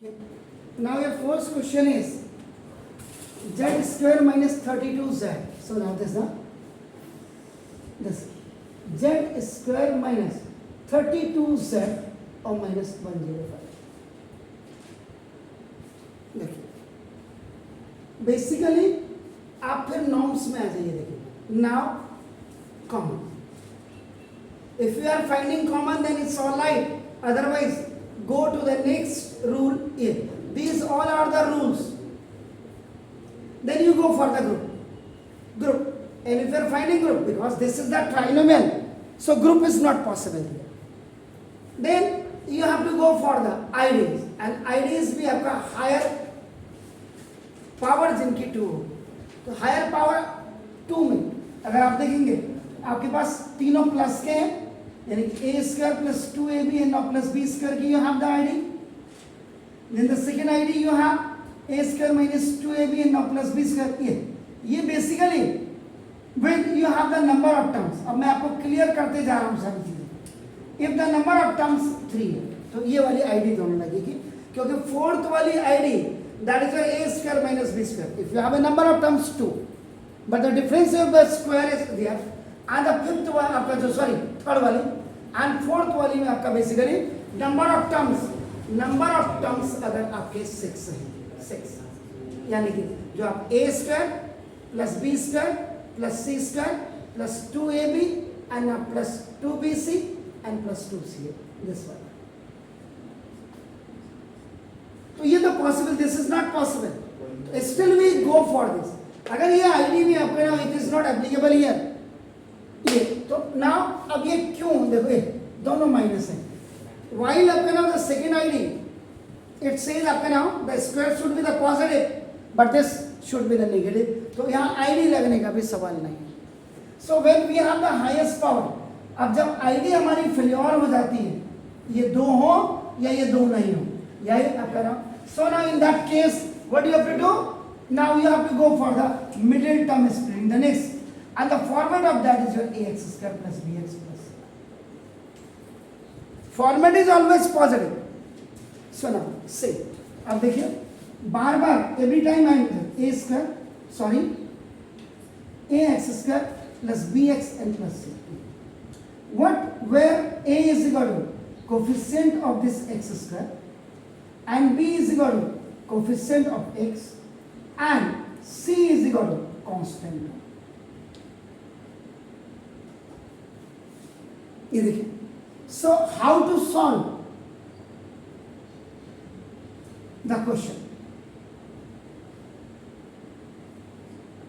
Okay. Now your first question is z square minus 32z. So now this z square minus 32z or minus 105. देखिए basically आप फिर norms में आ जाइए. देखिए now common. If you are finding common, then it's all right. Otherwise, go to the next rule here. These all are the rules. Then you go for the group. And if you are finding group, because this is the trinomial, so group is not possible here. Then you have to go for the IDs. And IDs भी आपका higher power जिनकी 2 हो. तो higher power 2 में अगर आप देखेंगे आपके पास तीनों प्लस के हैं, यानी a square plus 2ab and now plus b square की you have the ID. Then the second ID you have a square minus 2ab and now plus b square. ये basically when you have the number of terms. अब मैं आपको clear करते जा रहा हूँ सारी चीजें. If the number of terms 3 है तो ये वाली ID दोनों लगेगी, क्योंकि फोर्थ वाली ID that is your a square minus b square. If you have a number of terms 2, but the difference of the square is there. And the fifth one आपका जो थर्ड वाली and fourth वाली में आपका basically number of terms अगर आपके 6 है, 6 यानी कि जो आप a square plus b square plus c square plus 2ab and plus 2bc and plus 2c this one. तो ये तो possible, this is not possible, still we go for this. अगर ये आईडी भी आपके ना it is not applicable here ये, तो नाउ अब ये क्यों देखो ये दोनों माइनस है. वाइल आपका now the second ID it says आपका now the square should be the positive but this should be the negative. तो यहाँ आईडी लगने का भी सवाल नहीं है. So when we have the highest power, अब जब आईडी हमारी फेल्योर हो जाती है, ये 2 हो या ये 2 नहीं हो, यही आपका now. So now in that case what you have to do, now you have to go for the middle term splitting, the next, and the format of that is your ax square plus bx plus. Format is always positive. So now say, अब देखिए बार every time I am a square, sorry, ax square plus bx and plus c. Where a is equal to coefficient of this x square and b is equal to coefficient of x and c is equal to constant. ये देखिए. So how to solve the question?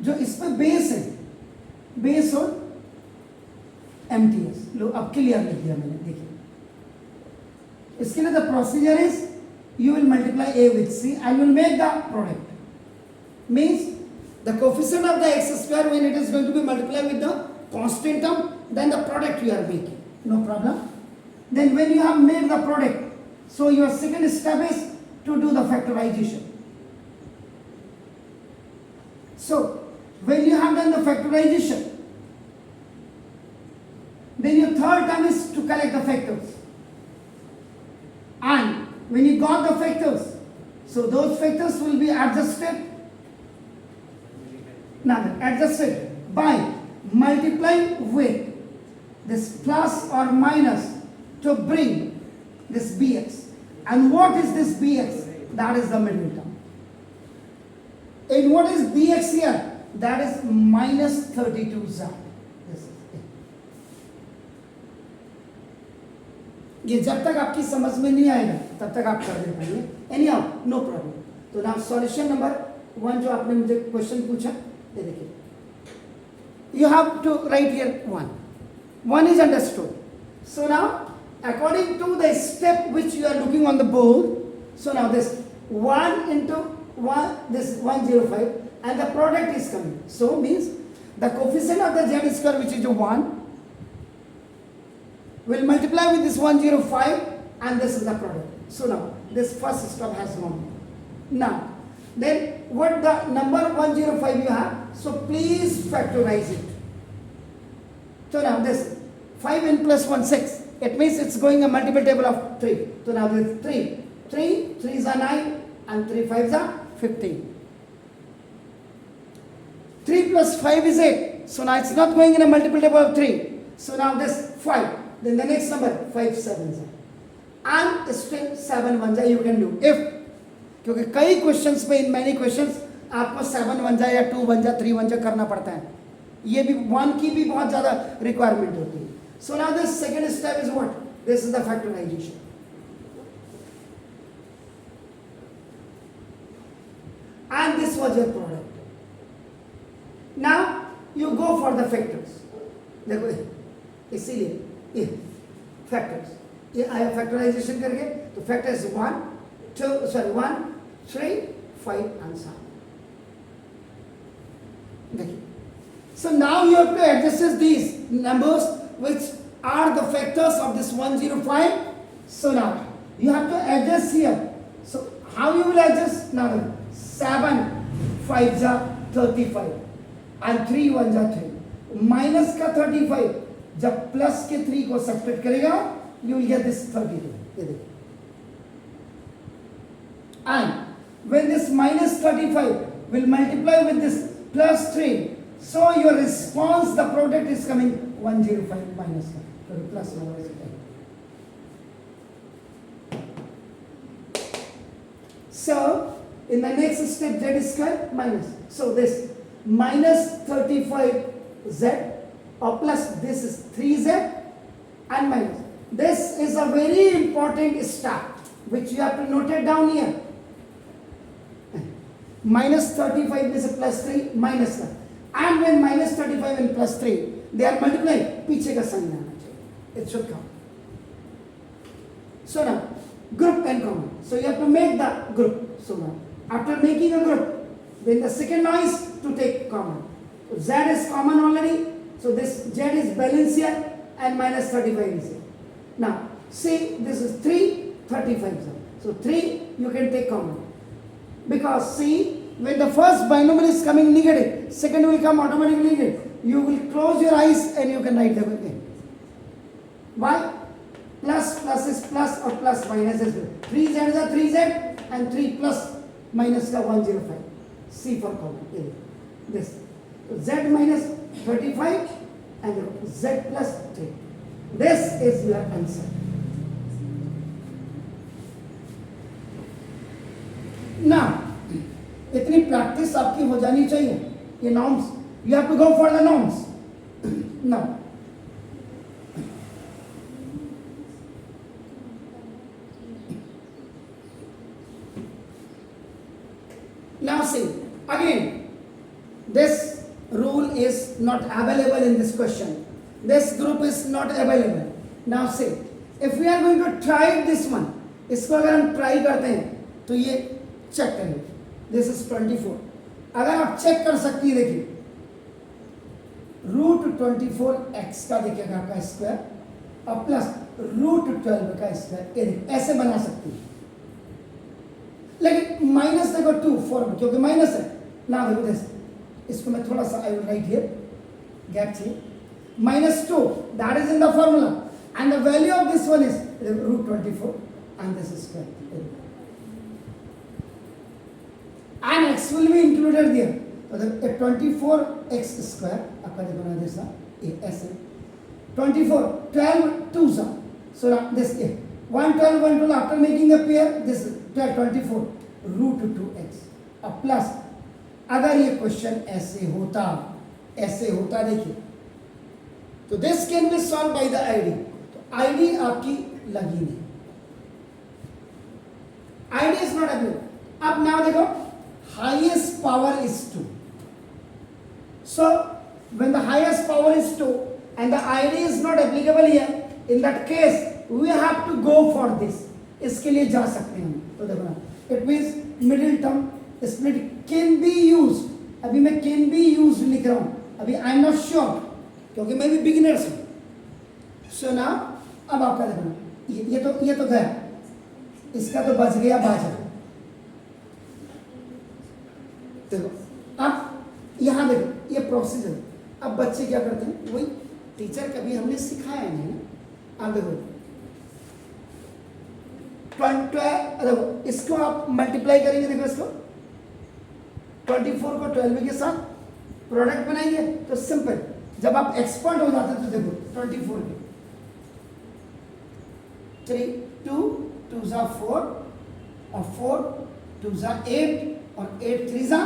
जो इसमें base है, base और MTS लो अब clear लिख दिया मैंने. देखिए इसके लिए the procedure is you will multiply a with c and will make the product. Means the coefficient of the x square when it is going to be multiplied with the constant term, then the product you are making, no problem. Then when you have made the product, so your second step is to do the factorization. So when you have done the factorization, then your third term is to collect the factors. And when you got the factors, so those factors will be adjusted. Now adjusted by multiplying with this plus or minus to bring this bx. And what is this bx? That is the middle term. And what is bx here? That is minus 32z. This is it. ये जब तक आपकी समझ में नहीं आएगा तब तक आप कर दे पाएंगे. Anyhow, no problem. तो now solution number 1 जो आपने मुझे क्वेश्चन पूछा, ये देखिए. You have to write here 1. 1 is understood. So now according to the step which you are looking on the board, so now this 1 into 1, this 105 and the product is coming. So means the coefficient of the z square which is 1 will multiply with this 105 and this is the product. So now this first step has gone. Now then what the number 105 you have, so please factorize it. So now this 5n plus 1 6, it means it's going a multiple table of 3. So now this 3 3 3s are 9 and 3 5s are 15. 3 plus 5 is 8. So now it's not going in a multiple table of 3. So now this 5. Then the next number 5 7s are. And still 7 1s are you can do. If क्योंकि कई questions पे in many questions आपको 7 1 या 2 1 3 1 करना पड़ता है. ये भी 1 की भी बहुत ज़्यादा रिक्वायरमेंट होती है. So now this second step is what? This is the factorization. And this was your product. Now you go for the factors. देखो इसीलिए ये factors ये आया factorization करके तो factors 1 3 5 and 7. देखिए. So now you have to adjust these numbers which are the factors of this 105. So now you have to adjust here. So how you will adjust? Now 7 5s are 35 and 3 1s are 3. Minus का 35 जब plus के 3 को subtract करेगा you will get this 32. ये देखिए. And when this minus 35 will multiply with this plus 3, so your response, the product is coming 105 minus 1. So plus 1. So in the next step z square minus. So this minus 35z or plus this is 3z and minus. This is a very important step which you have to note it down here. Minus 35 is a plus 3 minus 1. And when minus 35 and plus 3 they are multiplied, पीछे का sign आना चाहिए. It should come. So now group and common. So you have to make the group. So now after making a group, then the second law is to take common. So z is common already. So this z is balance here and minus 35 is here. Now see this is 3 35. So 3 you can take common. Because see when the first binomial is coming negative, second will come automatically negative. You will close your eyes and you can write them again. Why? Plus is plus or plus minus is 3z is a 3z and 3 plus minus का 105. C for common. This. So z minus 35 and z plus 3. This is your answer. Now, इतनी practice आपकी हो जानी चाहिए. ये norms, you have to go for the norms. Now, now see again. This rule is not available in this question. This group is not available. Now see, if we are going to try this one, इसको अगर हम try करते हैं तो ये check करेंगे. This is 24. अगर आप चेक कर सकती है देखिए √24x का देखिएगा आपका स्क्वायर और प्लस √12 का स्क्वायर. ये ऐसे बना सकती है. लेकिन माइनस देखो 2 4 क्योंकि माइनस है ना. देखो this इसको मैं थोड़ा सा I will write here gap चाहिए. -2 that is in the formula and the value of this one is √24 and this is square. And x will be included there. So the 24x square आपका देखो ना जैसा ये ऐसे 24 12 2s. So now this 1 12 1 12 after making a pair this 12 24 √2x और plus अगर ये question ऐसे होता देखिए तो this can be solve by the ID. तो आईडी आपकी लगी नहीं. ID is not available. अब नाउ देखो highest power is 2. So when the highest power is 2 and the ID is not applicable here, in that case we have to go for this. इसके लिए जा सकते हैं हम. तो देखो ना it means middle term split can be used. अभी मैं can be used लिख रहा हूँ. अभी I am not sure क्योंकि मैं भी beginner हूँ. So now अब आपका देखो ना ये तो गया. इसका तो बच गया बाजा. देखो अब यहाँ देखो ये प्रोसीजर. अब बच्चे क्या करते हैं वही टीचर कभी हमने सिखाया नहीं ना. अब देखो देखो इसको आप मल्टीप्लाई करेंगे, देखो इसको 24 को 12 के साथ प्रोडक्ट बनाएंगे तो सिंपल, जब आप एक्सपर्ट हो जाते तो देखो 24 के 3 2 2 जा 4 और 4 2 जा 8 और 8 3 जा,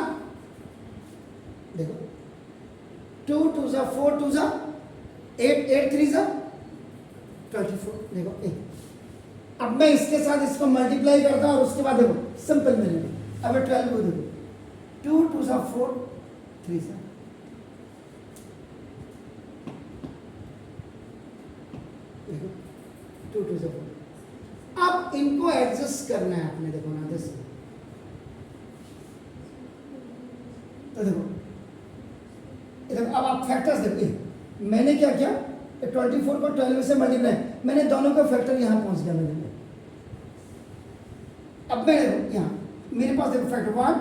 देखो 2 2 जा 4 2 जा 8 8 3 जा 24, देखो 1। अब मैं इसके साथ इसको मल्टीप्लाई करता हूं और उसके बाद देखो सिंपल मिलेगा। अब 12 को देखो 2 2 जा 4 3 जा, देखो 2 2 जा 4। अब इनको एडजस्ट करना है आपने, देखो ना दिस, तो देखो इधर अब आप फैक्टर्स देखिए, मैंने क्या किया 24 को 12 से मल्टीप्लाई, मैंने दोनों का फैक्टर यहां पहुंच गया मैंने। अब मैं देखो यहाँ मेरे पास देखो factor 1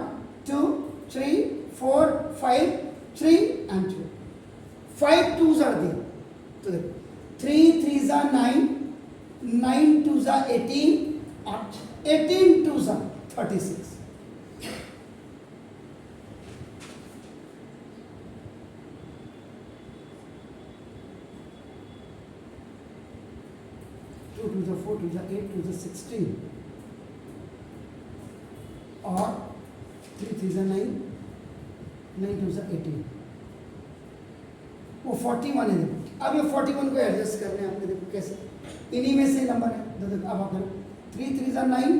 2 3 4 5 3 and 2, 5 2s are there, तो देखो 3 3s are 9 9 2s are 18 और 18 2s are 36। 2 2s are 4 2s are 8 2s are 16 और 3 3s are 9 9 2s are 18, वो 41 है। देखो अब ये 41 को एडजस्ट करने हैं आपने, देखो कैसे, इन्हीं में से नंबर है, तो देखो अब आप करो 3 3s are 9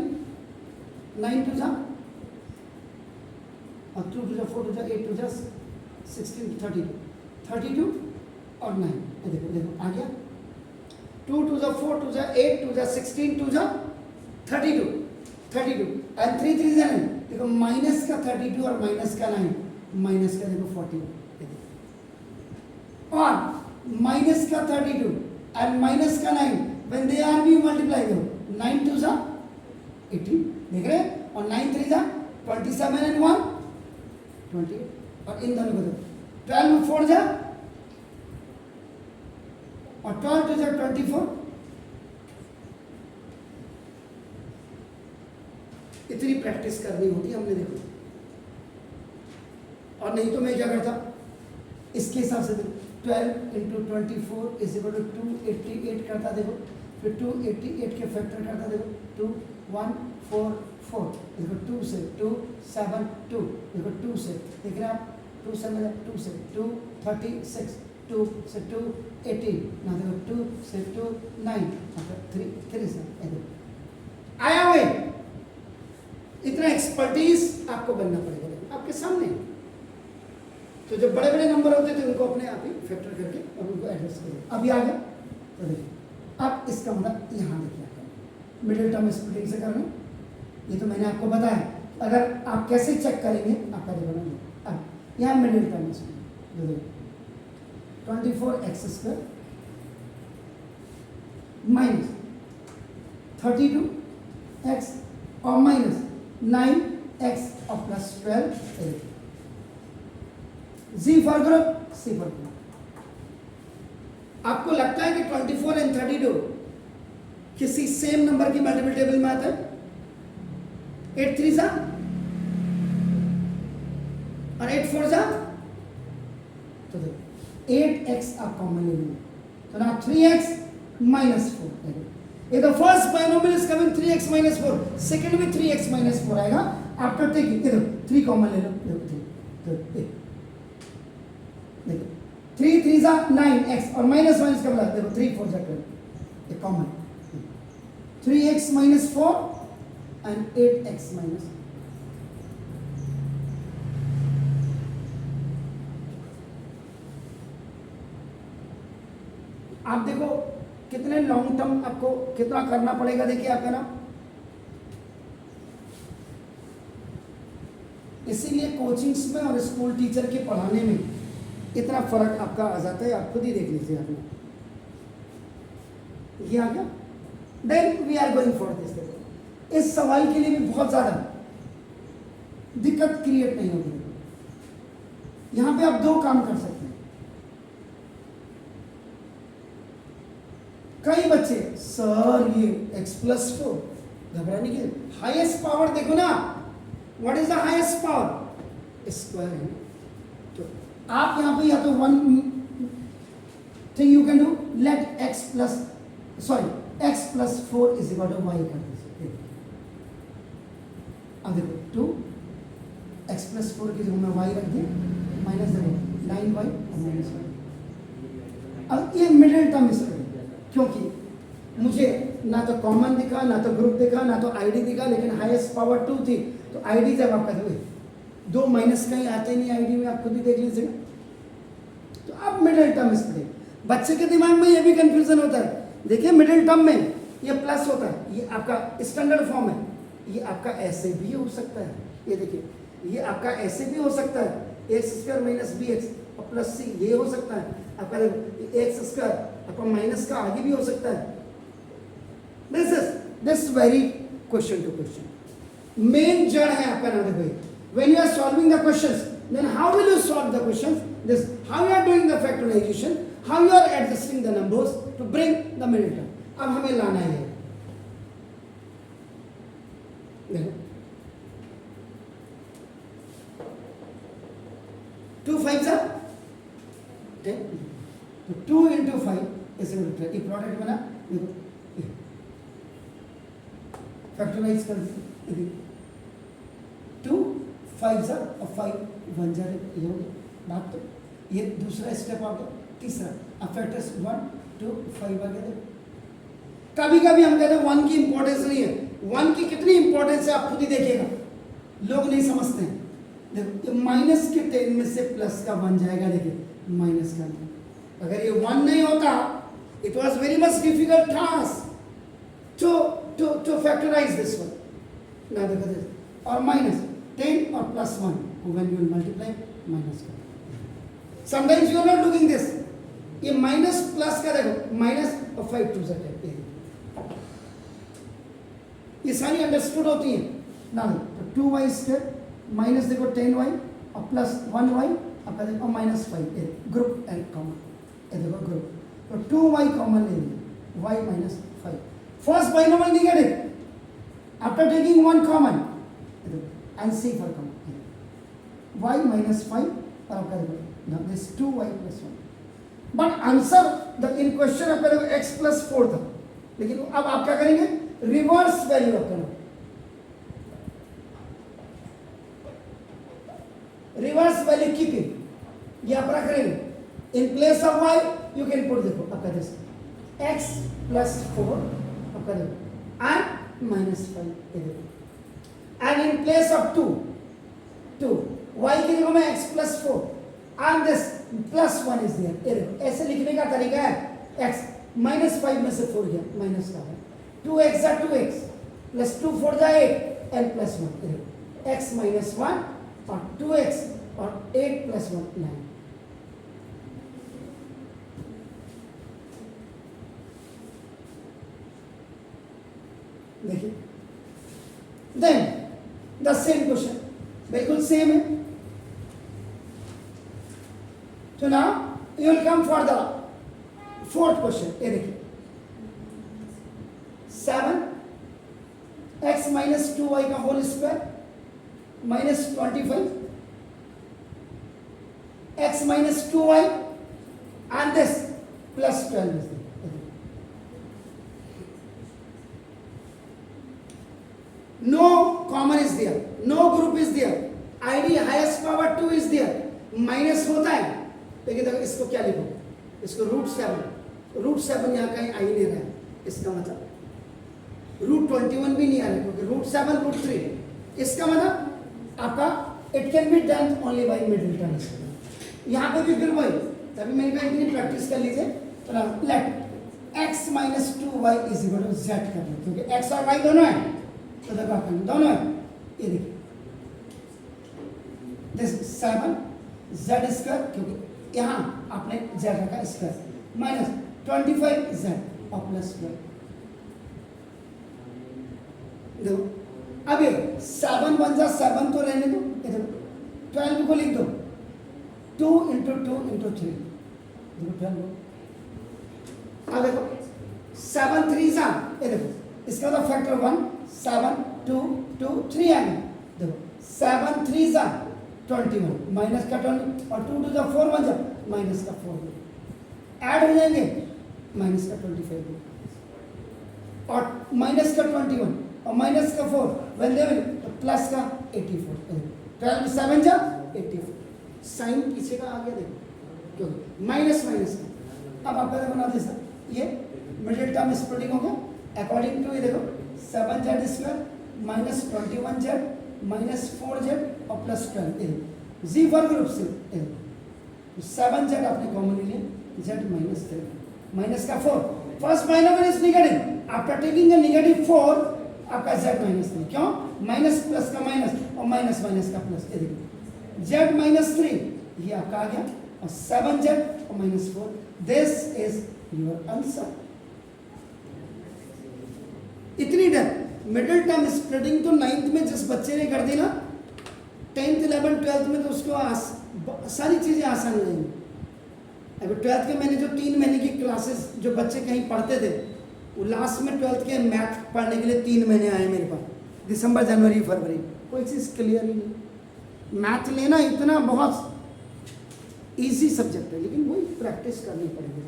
9 2s are और 2 2s are 4 2s are 8 2s are 16 32 और 9, देखो देखो आ गया 2 2s are 4 2s are 8 2s are 16 2s are 32 and 3 3s are 9, देखो माइनस का 32 और माइनस का 9, माइनस का देखो 41 और माइनस का 32 एंड माइनस का 9 when they are be multiply, करो 9 2s are 18, देख रहे हैं, और 9 3s are 27 एंड 1 28, और इन दोनों को देखो 12 4 जा और 12 2 जा 24, इतनी प्रैक्टिस करनी होती है हमने, देखो। और नहीं तो मैं क्या करता इसके हिसाब से, देखो 12 इंटू 24 इज इक्वल टू 288 करता, देखो फिर 288 के फैक्टर करता, देखो 2 1 4 4, देखो 2 से 2 7 2, देखो 2 से, देख रहे हैं आप 2 से मिला 2 से 2 36 2 से 2 18 ना, देखो 2 से 2 9 3 3 से, देखो आया हुए। इतना एक्सपर्टीज आपको बनना पड़ेगा, देखो आपके सामने। तो जब बड़े बड़े नंबर होते थे उनको अपने आप ही फैक्टर करके और उनको एडजस्ट करें। अभी आ गया, तो देखिए अब इसका मतलब यहाँ देखिए आपका मिडिल टर्म स्प्लिटिंग से करना, ये तो मैंने आपको बताया। अगर आप कैसे चेक करेंगे आपका देखो ना, अब यहाँ मिडिल टर्म स्प्लिटिंग देखो 24x² माइनस 32x और माइनस 9x और plus 12 G for group C for group. आपको लगता है कि 24 एंड 32 किसी सेम नंबर की मल्टीपल टेबल में आता है? 8 3 जा और 8 4 जा, तो देखो 8x आप कॉमन ले लेंगे, तो ना 3x माइनस 4, ये the first binomial is coming 3x minus 4, second में 3x माइनस 4 आएगा आफ्टर टेकिंग, देखो 3 कॉमन ले लो, देखो 3 देखो 3 3 जा 9x और माइनस माइनस का बना, देखो 3 4 जा 12, ये common 3x minus 4 and 8x minus, आप देखो कितने लॉन्ग टर्म आपको कितना करना पड़ेगा, देखिए आपका ना। इसीलिए कोचिंग्स में और स्कूल टीचर के पढ़ाने में इतना फर्क आपका आ जाता है, आप खुद ही देख लीजिए आपने। ये आ गया, then we are going for this. इस सवाल के लिए भी बहुत ज्यादा दिक्कत क्रिएट नहीं होगी। यहां पे आप दो काम कर सकते हैं। कई बच्चे सर ये x+4 घबराने की हाईएस्ट पावर देखो ना, what is the highest power? Square है। तो आप यहाँ पे या तो one thing you can do, let x plus sorry x plus 4 is equal to y कर दीजिए। अब देखो 2 x प्लस 4 की जगह में y रख दिए, माइनस देखो 9y और माइनस 1। अब ये मिडिल टर्म इसका, क्योंकि मुझे ना तो कॉमन दिखा, ना तो ग्रुप दिखा, ना तो आईडी दिखा, लेकिन हाईएस्ट पावर 2 थी। तो आईडी जब आप कहते हुए 2 माइनस कहीं आते नहीं आईडी में, आप खुद भी देख लीजिएगा। तो अब मिडिल टर्म इस पर, बच्चे के दिमाग में ये भी कंफ्यूजन होता है। देखिए मिडिल टर्म में ये प्लस होता है, ये आपका स्टैंडर्ड फॉर्म है, ये आपका ऐसे भी हो सकता है। ये देखिए ये आपका ऐसे भी हो सकता है, X square minus B X और प्लस सी, ये हो सकता है आपका एक्स स्क्वायर आपका माइनस का आगे भी हो सकता है। This very question to question main जड़ है आपका ना। देखो when you are solving the questions, then how will you solve the questions, this how you are doing the factorization, how you are adjusting the numbers to bring the middle term. अब हमें लाना है, देखो 2 5 जा 10, तो 2 into 5 is equal to, एक product बना, देखो फैक्टराइज कर दीजिए। 2 5 जा और 5 1 जा, ये हो गया बात। तो ये दूसरा स्टेप आ गया। तीसरा अब फैक्टर्स 1 2 5 आ गया। कभी कभी हम कहते हैं 1 की इंपॉर्टेंस नहीं है, 1 की कितनी इंपॉर्टेंस है आप खुद ही देखिएगा, लोग नहीं समझते हैं। देखो माइनस के 10 में से प्लस का 1 जाएगा, देखिए माइनस का 1। अगर ये 1 नहीं होता, it was very much difficult task to factorize this one. Now देखो this, और माइनस 10 और plus 1 when you will multiply minus का। Sometimes you are not looking this, ये माइनस प्लस का देखो माइनस और 5 2 से 10, ये सारी अंडरस्टूड होती हैं ना। तो 2y स्क्वायर माइनस देखो 10y और प्लस 1y आपका देखो माइनस 5, ग्रुप एंड कॉमन, ये देखो ग्रुप, तो 2y कॉमन ले लीजिए, y minus 5। First binomial negative. After taking 1 common, and see for common, y minus 5 और आपका देखो now this 2y plus 1. But answer the in question आपका देखो x plus 4 था, लेकिन अब आप क्या करेंगे, रिवर्स वैल्यू आप करो, रिवर्स वैल्यू कीपिंग, ये आप रख रहे हैं। In place of y you can put, देखो आपका दिस x plus 4 आपका देखो and minus 5, and in place of 2 y की जगह में x plus 4 and this plus 1 is there। ये देखो ऐसे लिखने का तरीका है, x minus 5 में से 4 गया माइनस का है, 2x जा 2x plus 2 4 जा 8 and plus 1, ये देखो x minus 1 और 2x और 8 plus 1 9। देखिए देन द सेम क्वेश्चन, बिल्कुल सेम है। तो now you will come for the fourth question. ये देखिए 7 x माइनस 2y का whole square minus 25 x minus 2y and this plus 12 is there। No common is there, no group is there, id highest power 2 is there, minus होता है, लेकिन देखो इसको क्या लिखो, इसको √7 यहाँ कहीं आ ही नहीं रहा है, इसका मतलब √21 भी नहीं आ रहा है, क्योंकि √7 √3, इसका मतलब आपका it can be done only by middle term. यहाँ पे भी फिर वही, तभी मैंने कहा इतनी प्रैक्टिस कर लीजिए। तो let x minus 2y is equal to z कर लो, क्योंकि x और y दोनों है, तो देखो आप दोनों है, ये देखिए दिस 7 z स्क्वायर, क्योंकि यहाँ आपने z रखा स्क्वायर माइनस 25 z और प्लस 12। देखो अब ये 7 बन जा 7 तो रहने दो, इधर 12 को लिख दो, 2 into 2 into 3, देखो 12। अब देखो 7 3 जा, ये देखो इसका मतलब फैक्टर 1 7 2 2 3 आएंगे। देखो 7 3 जा 21 माइनस का 20 और 2 2 जा 4 1 जा माइनस का 4 ऐड हो जाएंगे माइनस का 25 और माइनस का 21 और माइनस का 4 when they will प्लस का 84 12 7 जा 84 साइन पीछे का आ गया देखो क्योंकि माइनस माइनस का। अब आप पहले बना दे सर ये मिडिल टर्म स्प्लिटिंग हो गया अकॉर्डिंग टू ये देखो 7z square minus 21z minus 4z और प्लस 12 जी वर्ग रूप से 7z आपने कॉमन ले लिया z माइनस 3 माइनस का 4 first binomial is negative after taking a negative 4 आपका z माइनस 3 क्यों माइनस प्लस का माइनस और माइनस माइनस का प्लस ये देखो z माइनस 3 ये आपका आ गया और 7z और minus 4 this is your answer. इतनी डर मिडिल टर्म स्प्लिटिंग तो 9th में जिस बच्चे ने कर दी ना 10th 11th 12th में तो उसको सारी चीज़ें आसान हो जाएंगी। अगर 12th के मैंने जो 3 महीने की क्लासेस जो बच्चे कहीं पढ़ते थे वो लास्ट में 12th के मैथ पढ़ने के लिए 3 महीने आए मेरे पास दिसंबर जनवरी फरवरी कोई चीज़ क्लियर ही नहीं। मैथ लेना इतना बहुत इजी सब्जेक्ट है लेकिन वही प्रैक्टिस करनी पड़ेगी।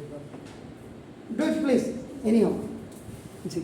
Do it please anyhow ji.